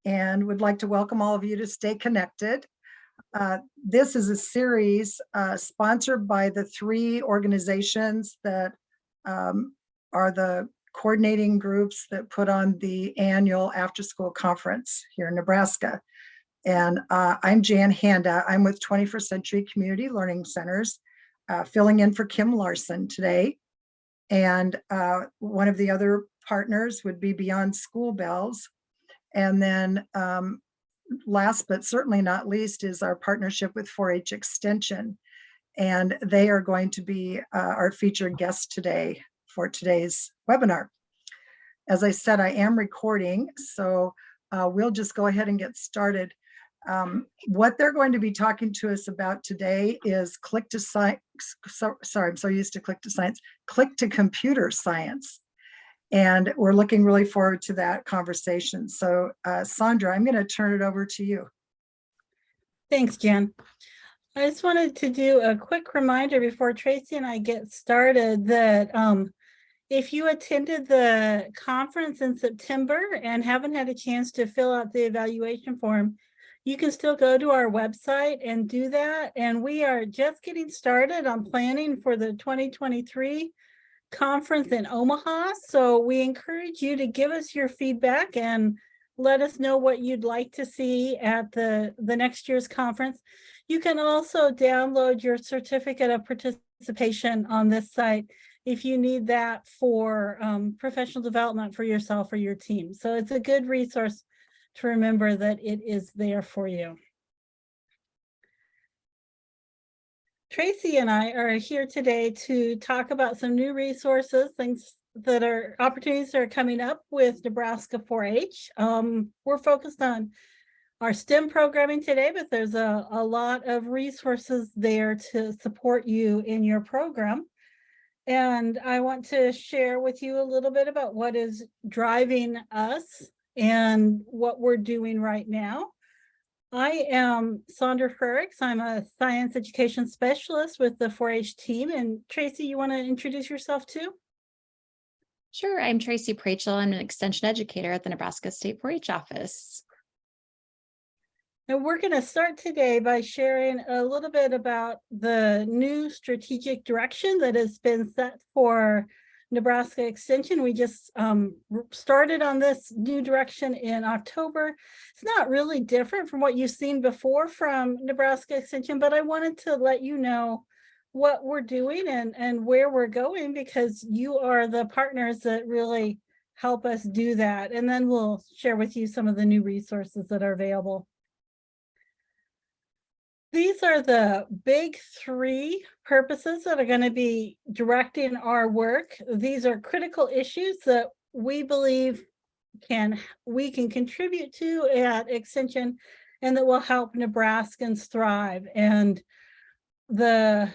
and would like to welcome all of you to Stay Connected. This is a series sponsored by the three organizations that are the coordinating groups that put on the annual after-school conference here in Nebraska. And I'm Jan Handa. I'm with 21st Century Community Learning Centers, filling in for Kim Larson today. And one of the other partners would be Beyond School Bells. And then last but certainly not least is our partnership with 4-H Extension. And they are going to be our featured guest today for today's webinar. As I said, I am recording, so we'll just go ahead and get started. What they're going to be talking to us about today is click to science. Sorry, I'm so used to click to science, click to computer science. And we're looking really forward to that conversation. So Saundra, I'm going to turn it over to you. Thanks, Jan. I just wanted to do a quick reminder before Tracy and I get started that if you attended the conference in September and haven't had a chance to fill out the evaluation form, you can still go to our website and do that. And we are just getting started on planning for the 2023 conference in Omaha. So we encourage you to give us your feedback and let us know what you'd like to see at the next year's conference. You can also download your certificate of participation on this site if you need that for professional development for yourself or your team. So it's a good resource to remember that it is there for you. Tracy and I are here today to talk about some new resources, things that are opportunities that are coming up with Nebraska 4-H. We're focused on our STEM programming today, but there's a lot of resources there to support you in your program. And I want to share with you a little bit about what is driving us and what we're doing right now. I am Saundra Frerichs. I'm a science education specialist with the 4-H team. And Tracy, you want to introduce yourself too? Sure. I'm Tracy Prachel. I'm an extension educator at the Nebraska State 4-H office. And we're going to start today by sharing a little bit about the new strategic direction that has been set for Nebraska Extension. We just started on this new direction in October. It's not really different from what you've seen before from Nebraska Extension, but I wanted to let you know what we're doing and where we're going, because you are the partners that really help us do that. And then we'll share with you some of the new resources that are available. These are the big three purposes that are going to be directing our work. These are critical issues that we believe we can contribute to at Extension and that will help Nebraskans thrive. And the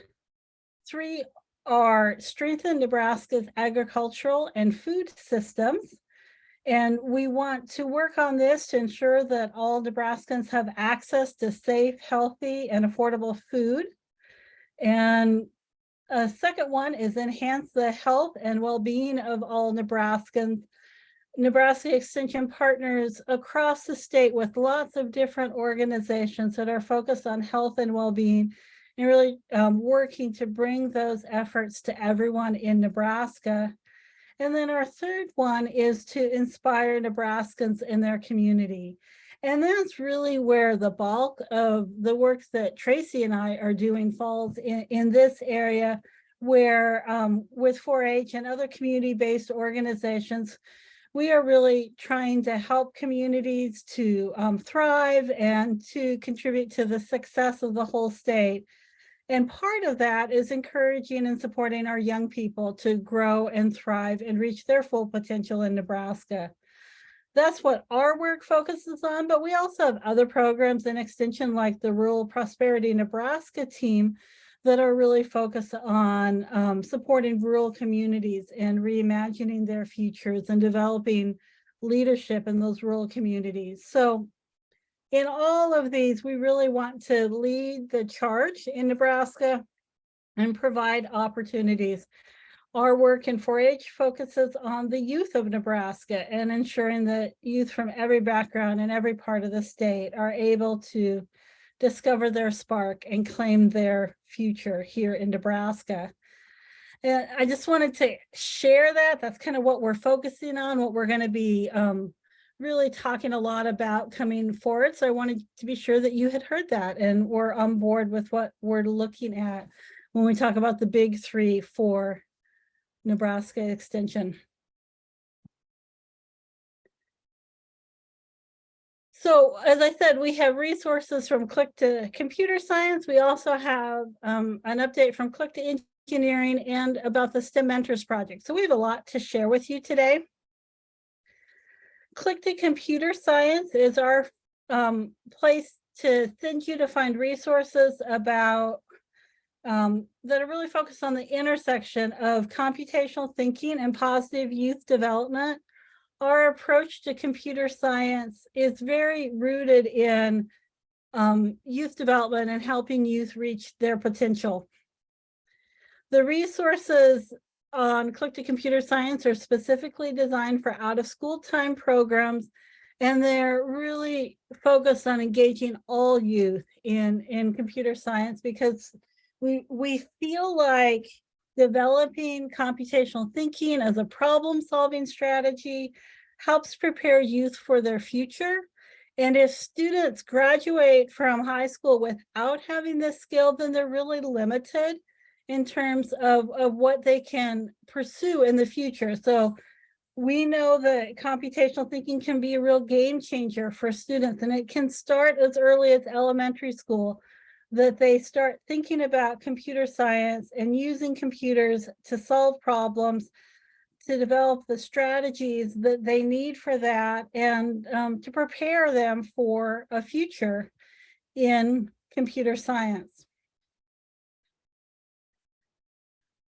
three are strengthen Nebraska's agricultural and food systems. And we want to work on this to ensure that all Nebraskans have access to safe, healthy, and affordable food. And a second one is enhance the health and well-being of all Nebraskans. Nebraska Extension partners across the state with lots of different organizations that are focused on health and well-being and really working to bring those efforts to everyone in Nebraska. And then our third one is to inspire Nebraskans in their community. And that's really where the bulk of the work that Tracy and I are doing falls in this area, where with 4-H and other community-based organizations, we are really trying to help communities to thrive and to contribute to the success of the whole state. And part of that is encouraging and supporting our young people to grow and thrive and reach their full potential in Nebraska. That's what our work focuses on, but we also have other programs in Extension like the Rural Prosperity Nebraska team that are really focused on supporting rural communities and reimagining their futures and developing leadership in those rural communities. So in all of these, we really want to lead the charge in Nebraska and provide opportunities. Our work in 4-H focuses on the youth of Nebraska and ensuring that youth from every background and every part of the state are able to discover their spark and claim their future here in Nebraska. And I just wanted to share that. That's kind of what we're focusing on, what we're going to be really talking a lot about coming forward. So I wanted to be sure that you had heard that and were on board with what we're looking at when we talk about the big three for Nebraska Extension. So as I said, we have resources from Click to Computer Science. We also have an update from Click to Engineering and about the STEM Mentors Project. So we have a lot to share with you today. Click to Computer Science is our place to send you to find resources about that are really focused on the intersection of computational thinking and positive youth development. Our approach to computer science is very rooted in youth development and helping youth reach their potential. The resources on Click to Computer Science are specifically designed for out-of-school time programs, and they're really focused on engaging all youth in computer science because we feel like developing computational thinking as a problem-solving strategy helps prepare youth for their future. And if students graduate from high school without having this skill, then they're really limited in terms of what they can pursue in the future. So we know that computational thinking can be a real game changer for students, and it can start as early as elementary school, that they start thinking about computer science and using computers to solve problems, to develop the strategies that they need for that, and to prepare them for a future in computer science.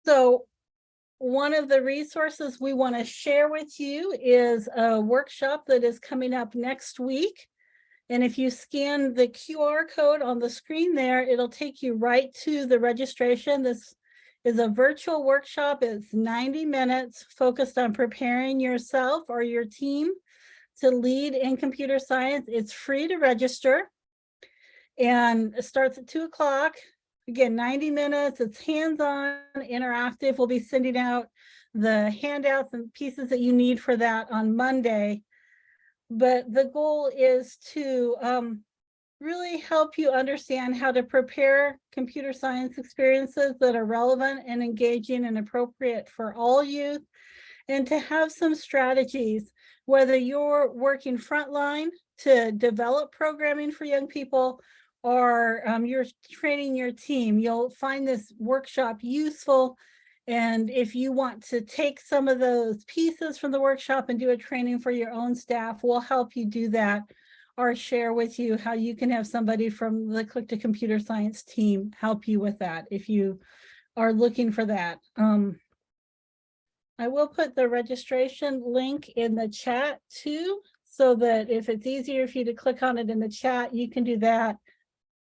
So one of the resources we want to share with you is a workshop that is coming up next week. And if you scan the QR code on the screen there, it'll take you right to the registration. This is a virtual workshop. It's 90 minutes focused on preparing yourself or your team to lead in computer science. It's free to register and it starts at 2 o'clock. Again, 90 minutes, it's hands-on, interactive. We'll be sending out the handouts and pieces that you need for that on Monday. But the goal is to really help you understand how to prepare computer science experiences that are relevant and engaging and appropriate for all youth, and to have some strategies, whether you're working frontline to develop programming for young people or you're training your team. You'll find this workshop useful. And if you want to take some of those pieces from the workshop and do a training for your own staff, we'll help you do that or share with you how you can have somebody from the Click to Computer Science team help you with that if you are looking for that. I will put the registration link in the chat too, so that if it's easier for you to click on it in the chat, you can do that.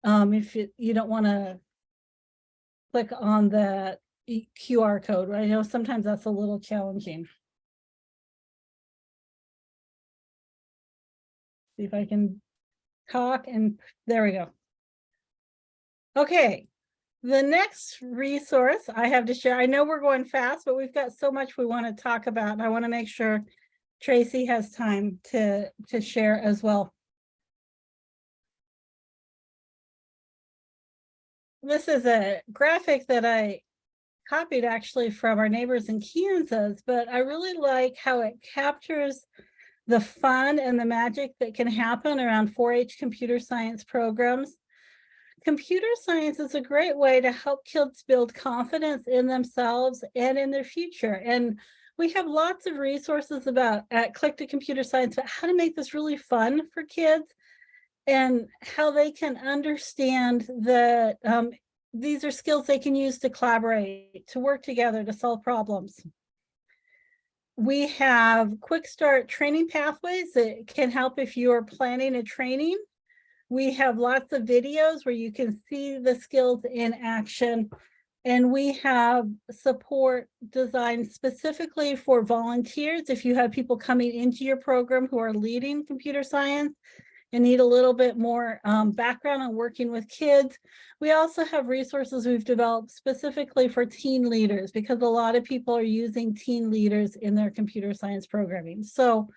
If you don't want to click on the QR code, right? I know sometimes that's a little challenging. See if I can talk, and there we go. Okay, the next resource I have to share, I know we're going fast, but we've got so much we want to talk about, and I want to make sure Tracy has time to share as well. This is a graphic that I copied actually from our neighbors in Kansas, but I really like how it captures the fun and the magic that can happen around 4-H computer science programs. Computer science is a great way to help kids build confidence in themselves and in their future. And we have lots of resources at Click to Computer Science about how to make this really fun for kids and how they can understand that these are skills they can use to collaborate, to work together, to solve problems. We have quick start training pathways that can help if you're planning a training. We have lots of videos where you can see the skills in action. And we have support designed specifically for volunteers. If you have people coming into your program who are leading computer science and need a little bit more background on working with kids. We also have resources we've developed specifically for teen leaders, because a lot of people are using teen leaders in their computer science programming. So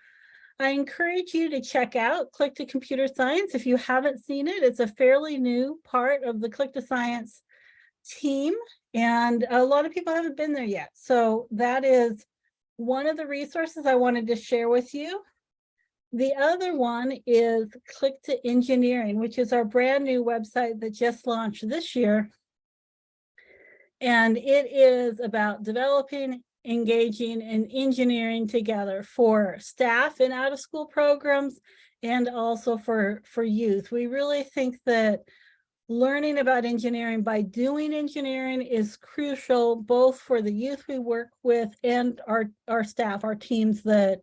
I encourage you to check out Click to Computer Science. If you haven't seen it, it's a fairly new part of the Click to Science team, and a lot of people haven't been there yet. So that is one of the resources I wanted to share with you. The other one is Click to Engineering, which is our brand new website that just launched this year. And it is about developing, engaging, and engineering together for staff in out-of-school programs and also for youth. We really think that learning about engineering by doing engineering is crucial, both for the youth we work with and our staff, our teams that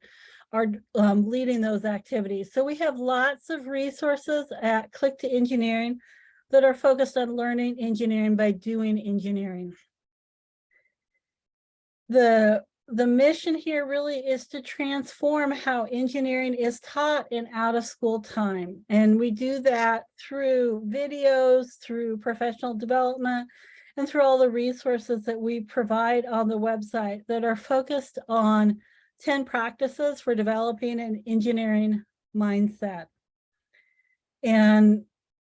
are leading those activities. So we have lots of resources at Click to Engineering that are focused on learning engineering by doing engineering. The mission here really is to transform how engineering is taught in out-of-school time. And we do that through videos, through professional development, and through all the resources that we provide on the website that are focused on 10 practices for developing an engineering mindset. And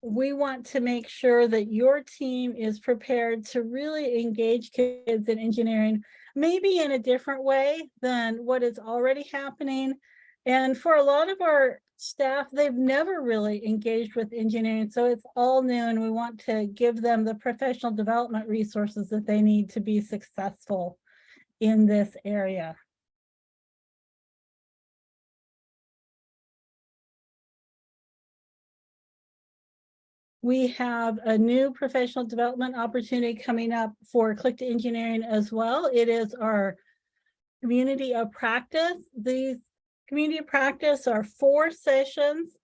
we want to make sure that your team is prepared to really engage kids in engineering, maybe in a different way than what is already happening. And for a lot of our staff, they've never really engaged with engineering, so it's all new, and we want to give them the professional development resources that they need to be successful in this area. We have a new professional development opportunity coming up for Click to Engineering as well. It is our community of practice. These community of practice are 4 sessions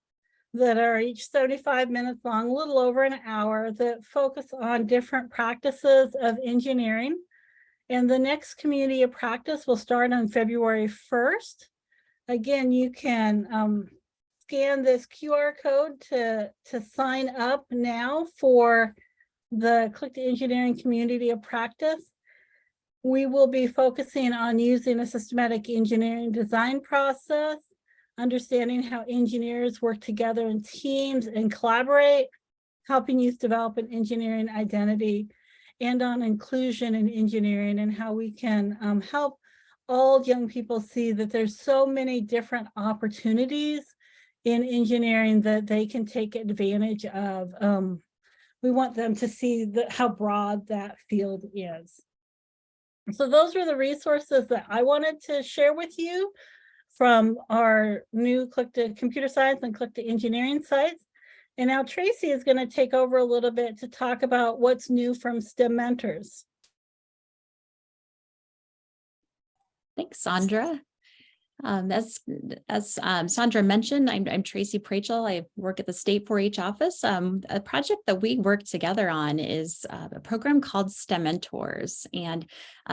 that are each 75 minutes long, a little over an hour, that focus on different practices of engineering. And the next community of practice will start on February 1st. Again, you can scan this QR code to sign up now for the Click to Engineering community of practice. We will be focusing on using a systematic engineering design process, understanding how engineers work together in teams and collaborate, helping youth develop an engineering identity, and on inclusion in engineering and how we can help all young people see that there's so many different opportunities in engineering that they can take advantage of. We want them to see how broad that field is. So those are the resources that I wanted to share with you from our new Click to Computer Science and Click to Engineering sites. And now Tracy is going to take over a little bit to talk about what's new from STEM Mentors. Thanks, Saundra. As Saundra mentioned, I'm Tracy Prachel. I work at the State 4-H office. A project that we work together on is a program called STEM Mentors. And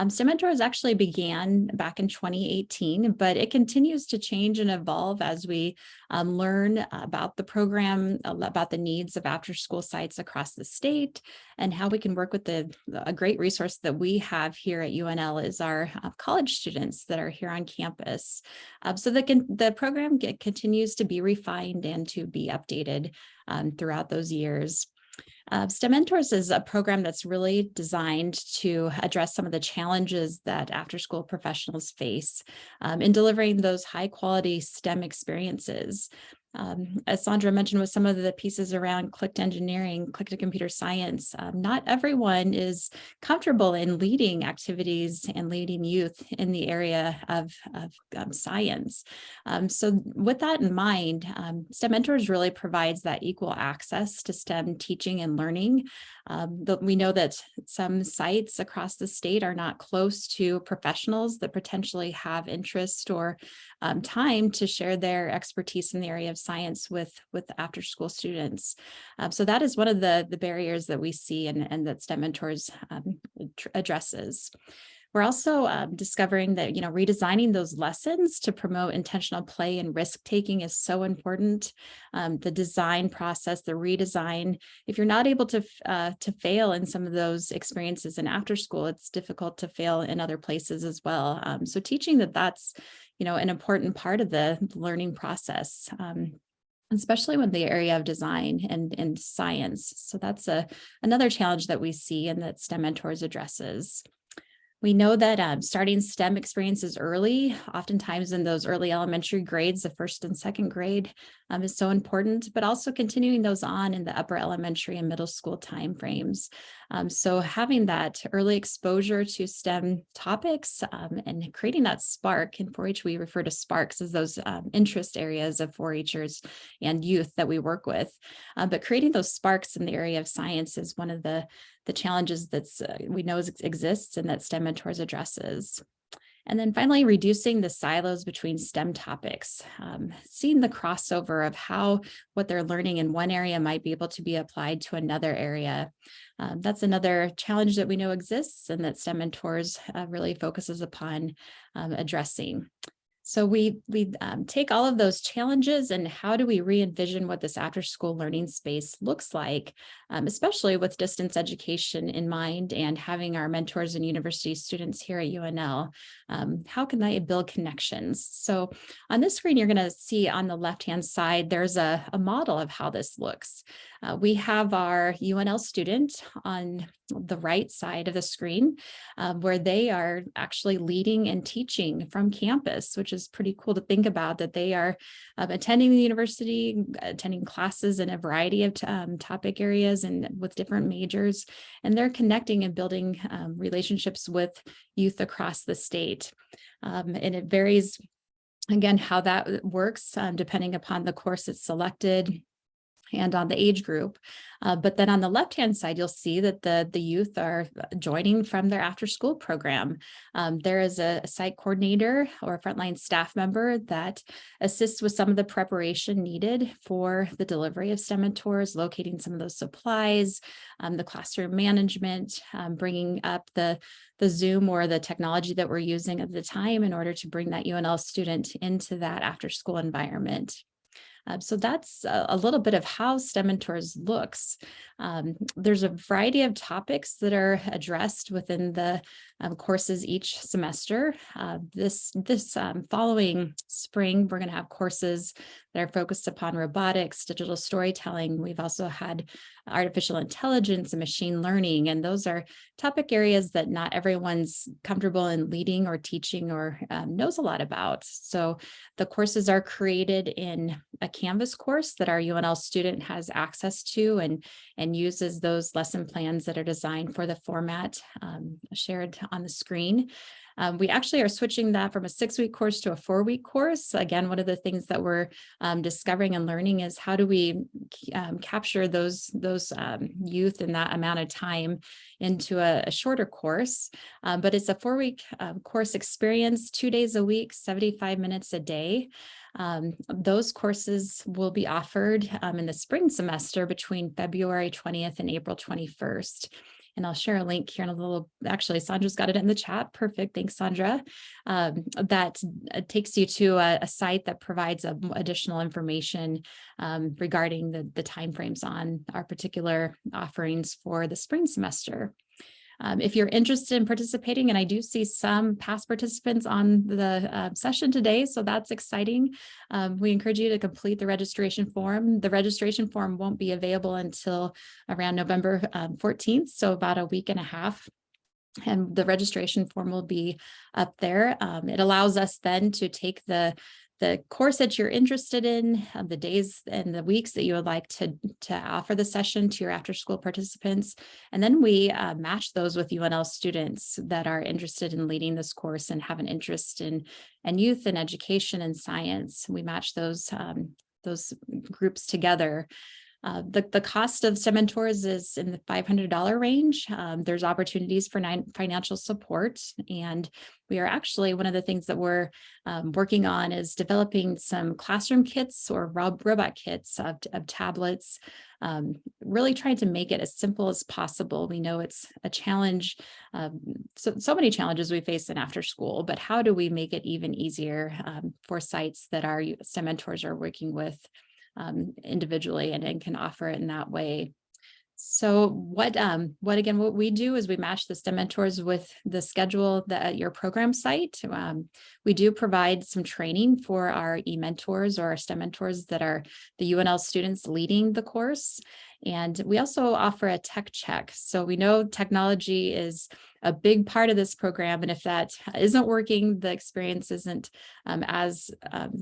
STEM Mentors actually began back in 2018, but it continues to change and evolve as we learn about the program, about the needs of after-school sites across the state, and how we can work with a great resource that we have here at UNL is our college students that are here on campus. So the program continues to be refined and to be updated throughout those years. STEM Mentors is a program that's really designed to address some of the challenges that after-school professionals face in delivering those high-quality STEM experiences. As Saundra mentioned, with some of the pieces around Click to Engineering, Click to Computer Science, not everyone is comfortable in leading activities and leading youth in the area of science. So with that in mind, STEM Mentors really provides that equal access to STEM teaching and learning. We know that some sites across the state are not close to professionals that potentially have interest or time to share their expertise in the area of science with after school students. So that is one of the barriers that we see and that STEM Mentors addresses. We're also discovering that, redesigning those lessons to promote intentional play and risk taking is so important. The design process, the redesign, if you're not able to fail in some of those experiences in after school, it's difficult to fail in other places as well. So teaching that's, an important part of the learning process. Especially with the area of design and science. So that's another challenge that we see and that STEM Mentors addresses. We know that starting STEM experiences early, oftentimes in those early elementary grades, the first and second grade, is so important, but also continuing those on in the upper elementary and middle school timeframes. So having that early exposure to STEM topics and creating that spark, in 4-H we refer to sparks as those interest areas of 4-Hers and youth that we work with. But creating those sparks in the area of science is one of the challenges that's we know exists and that STEM Mentors addresses. And then finally, reducing the silos between STEM topics, seeing the crossover of how what they're learning in one area might be able to be applied to another area. That's another challenge that we know exists and that STEM Mentors really focuses upon addressing. So we take all of those challenges and how do we re-envision what this after school learning space looks like, especially with distance education in mind and having our mentors and university students here at UNL. How can they build connections? So on this screen, you're going to see on the left-hand side, there's a model of how this looks. We have our UNL student on the right side of the screen where they are actually leading and teaching from campus, which is pretty cool to think about, that they are attending the university, attending classes in a variety of topic areas and with different majors, and they're connecting and building relationships with youth across the state. And it varies, again, how that works depending upon the course that's selected and on the age group. But then on the left-hand side, you'll see that the youth are joining from their after-school program. There is a site coordinator or a frontline staff member that assists with some of the preparation needed for the delivery of STEM Mentors, locating some of those supplies, the classroom management, bringing up the Zoom or the technology that we're using at the time in order to bring that UNL student into that after-school environment. So that's a little bit of how STEM Mentors looks. There's a variety of topics that are addressed within the courses each semester. This following spring, we're going to have courses that are focused upon robotics, digital storytelling. We've also had artificial intelligence and machine learning, and those are topic areas that not everyone's comfortable in leading or teaching or knows a lot about. So the courses are created in a Canvas course that our UNL student has access to and uses those lesson plans that are designed for the format shared on the screen. We actually are switching that from a 6-week course to a 4-week course. Again, one of the things that we're discovering and learning is how do we capture those youth in that amount of time into a shorter course. But it's a 4-week course experience, 2 days a week, 75 minutes a day. Those courses will be offered in the spring semester between February 20th and April 21st. And I'll share a link here in a little, actually, Saundra's got it in the chat. Perfect. Thanks, Saundra. That takes you to a site that provides additional information regarding the timeframes on our particular offerings for the spring semester. If you're interested in participating, and I do see some past participants on the session today, so that's exciting. We encourage you to complete the registration form. The registration form won't be available until around November 14th, so about a week and a half. And the registration form will be up there. It allows us then to take the course that you're interested in, the days and the weeks that you would like to offer the session to your after school participants. And then we match those with UNL students that are interested in leading this course and have an interest in youth and education and science. We match those groups together. The cost of STEM mentors is in the $500 range. There's opportunities for financial support. And we are actually, one of the things that we're working on is developing some classroom kits or robot kits of tablets, really trying to make it as simple as possible. We know it's a challenge. So many challenges we face in after school, but how do we make it even easier for sites that our STEM mentors are working with individually and can offer it in that way. So what we do is we match the STEM mentors with the schedule at your program site. We do provide some training for our e-mentors or our STEM mentors that are the UNL students leading the course. And we also offer a tech check. So we know technology is a big part of this program. And if that isn't working, the experience isn't as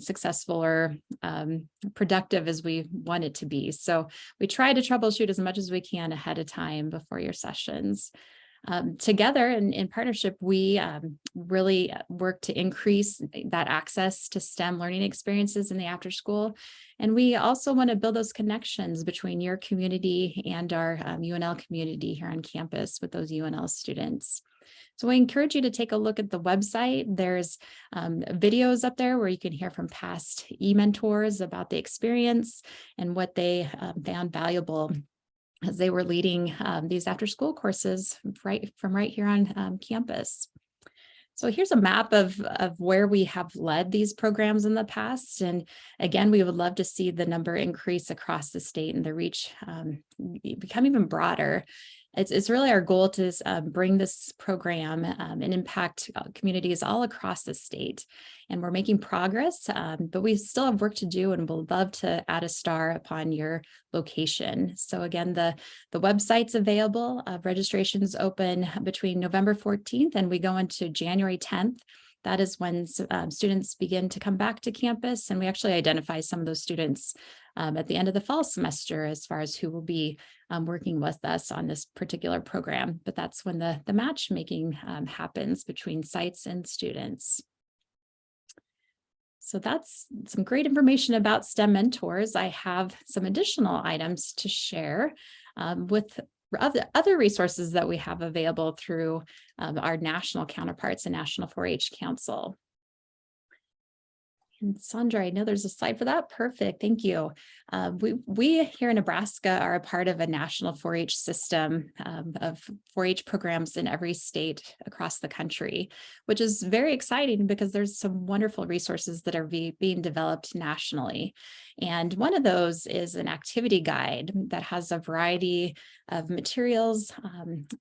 successful or productive as we want it to be. So we try to troubleshoot as much as we can ahead of time before your sessions. Together in partnership, we really work to increase that access to STEM learning experiences in the after school. And we also want to build those connections between your community and our UNL community here on campus with those UNL students. So I encourage you to take a look at the website. There's videos up there where you can hear from past e-mentors about the experience and what they found valuable as they were leading these after school courses right here on campus. So here's a map of where we have led these programs in the past. And again, we would love to see the number increase across the state and the reach become even broader. It's really our goal to bring this program and impact communities all across the state. And we're making progress, but we still have work to do, and we'll love to add a star upon your location. So again, the website's available. Registration's open between November 14th and we go into January 10th. That is when students begin to come back to campus, and we actually identify some of those students at the end of the fall semester as far as who will be working with us on this particular program. But that's when the matchmaking happens between sites and students. So that's some great information about STEM mentors. I have some additional items to share with other resources that we have available through our national counterparts and National 4-H Council. And Saundra, I know there's a slide for that. Perfect. Thank you. We here in Nebraska are a part of a national 4-H system of 4-H programs in every state across the country, which is very exciting because there's some wonderful resources that are being developed nationally. And one of those is an activity guide that has a variety of materials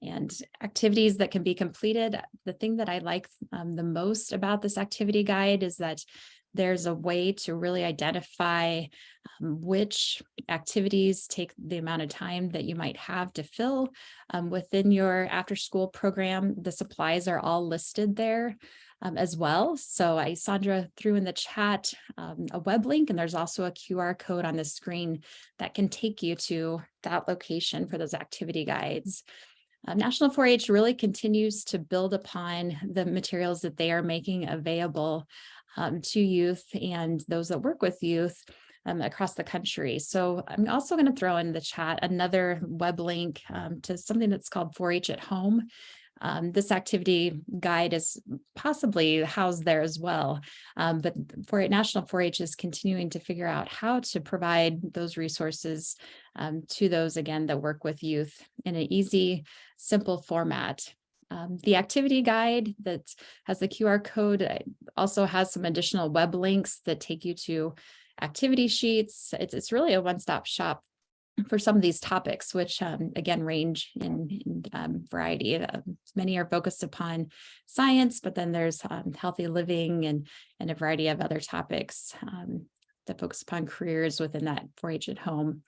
and activities that can be completed. The thing that I like the most about this activity guide is that there's a way to really identify which activities take the amount of time that you might have to fill within your after school program. The supplies are all listed there as well. So Saundra threw in the chat a web link, and there's also a QR code on the screen that can take you to that location for those activity guides. National 4-H really continues to build upon the materials that they are making available to youth and those that work with youth across the country. So I'm also going to throw in the chat another web link to something that's called 4-H at Home. This activity guide is possibly housed there as well, but National 4-H is continuing to figure out how to provide those resources to those, again, that work with youth in an easy, simple format. The activity guide that has the QR code also has some additional web links that take you to activity sheets. It's really a one-stop shop for some of these topics, which again range in variety. Many are focused upon science, but then there's healthy living and a variety of other topics that focus upon careers within that 4-H at Home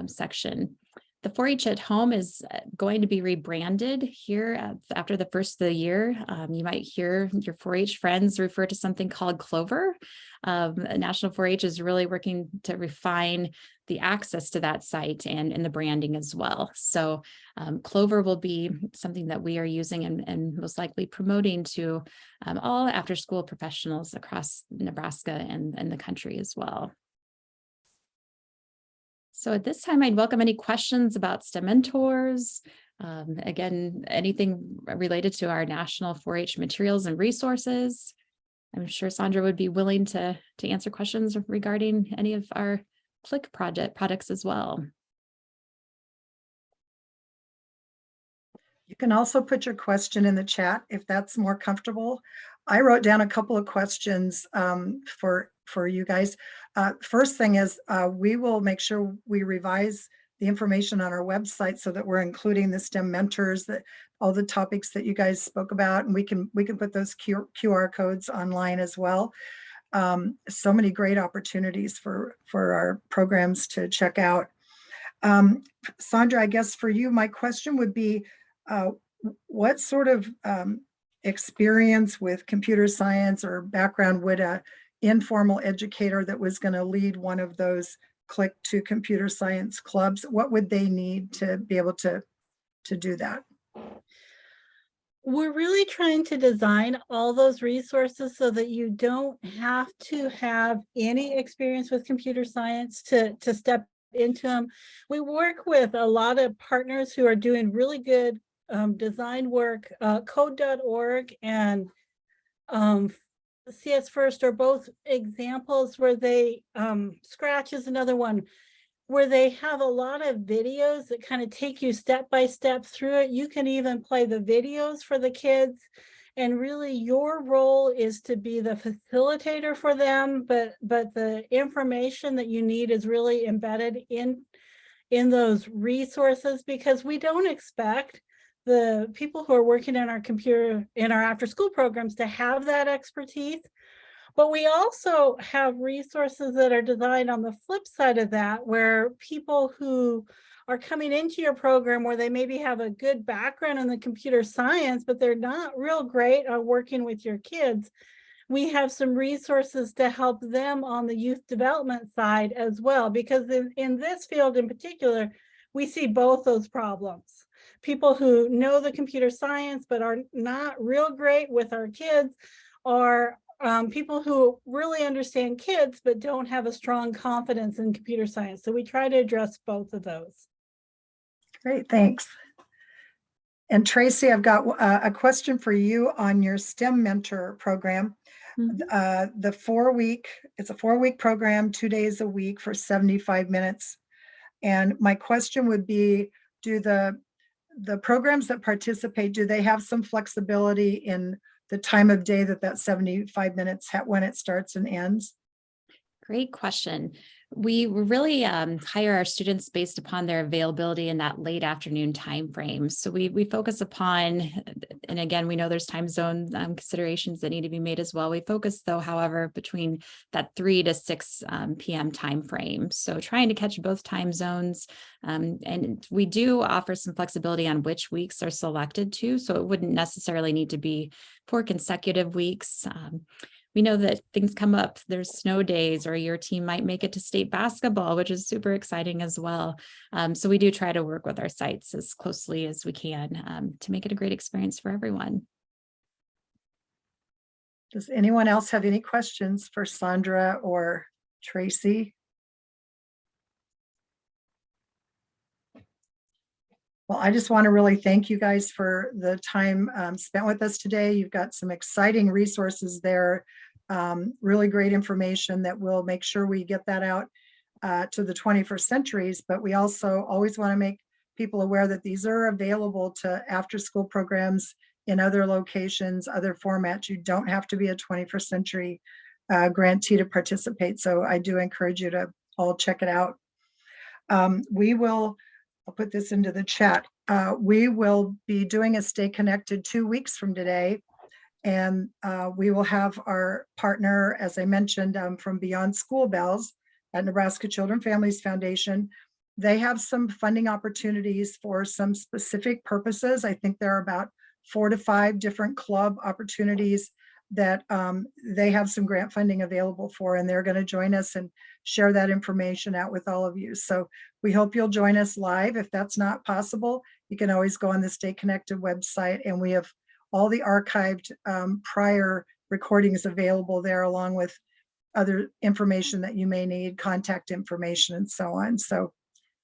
section. The 4-H at Home is going to be rebranded here after the first of the year. You might hear your 4-H friends refer to something called Clover. National 4-H is really working to refine the access to that site and the branding as well. So Clover will be something that we are using and most likely promoting to all after-school professionals across Nebraska and the country as well. So at this time, I'd welcome any questions about STEM mentors. Again, anything related to our national 4-H materials and resources. I'm sure Saundra would be willing to answer questions regarding any of our Click products as well. You can also put your question in the chat if that's more comfortable. I wrote down a couple of questions for you guys. First thing is we will make sure we revise the information on our website so that we're including the STEM mentors, that all the topics that you guys spoke about, and we can put those QR codes online as well. So many great opportunities for our programs to check out. Saundra, I guess for you, my question would be, what sort of experience with computer science or background would a informal educator that was going to lead one of those Click to computer science clubs, what would they need to be able to do that? We're really trying to design all those resources so that you don't have to have any experience with computer science to step into them. We work with a lot of partners who are doing really good design work. Code.org and CS First are both examples where they, Scratch is another one, where they have a lot of videos that kind of take you step by step through it. You can even play the videos for the kids. And really your role is to be the facilitator for them, but the information that you need is really embedded in those resources, because we don't expect the people who are working in our after school programs to have that expertise. But we also have resources that are designed on the flip side of that, where people who are coming into your program where they maybe have a good background in the computer science, but they're not real great at working with your kids. We have some resources to help them on the youth development side as well, because in this field in particular, we see both those problems. People who know the computer science but are not real great with our kids, or people who really understand kids but don't have a strong confidence in computer science. So we try to address both of those. Great, thanks. And Tracy, I've got a question for you on your STEM mentor program. Mm-hmm. The 4-week, it's a 4-week program, 2 days a week for 75 minutes. And my question would be, do the programs that participate, do they have some flexibility in the time of day that 75 minutes, when it starts and ends? Great question. We really hire our students based upon their availability in that late afternoon time frame. So we focus upon, and again, we know there's time zone considerations that need to be made as well. We focus though, however, between that 3 to 6 p.m. time frame. So trying to catch both time zones. And we do offer some flexibility on which weeks are selected too. So it wouldn't necessarily need to be 4 consecutive weeks. We know that things come up, there's snow days, or your team might make it to state basketball, which is super exciting as well. So we do try to work with our sites as closely as we can to make it a great experience for everyone. Does anyone else have any questions for Saundra or Tracy? Well, I just want to really thank you guys for the time spent with us today. You've got some exciting resources there, really great information that we'll make sure we get that out to the 21st centuries. But we also always want to make people aware that these are available to after-school programs in other locations, other formats. You don't have to be a 21st century grantee to participate. So I do encourage you to all check it out. I'll put this into the chat. We will be doing a Stay Connected 2 weeks from today. And we will have our partner, as I mentioned, from Beyond School Bells at Nebraska Children Families Foundation. They have some funding opportunities for some specific purposes. I think there are about 4 to 5 different club opportunities that they have some grant funding available for, and they're going to join us and share that information out with all of you. So we hope you'll join us live. If that's not possible, you can always go on the Stay Connected website, and we have all the archived prior recordings available there, along with other information that you may need, contact information and so on. So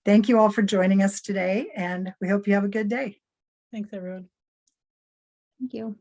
Thank you all for joining us today, and we hope you have a good day. Thanks, everyone. Thank you.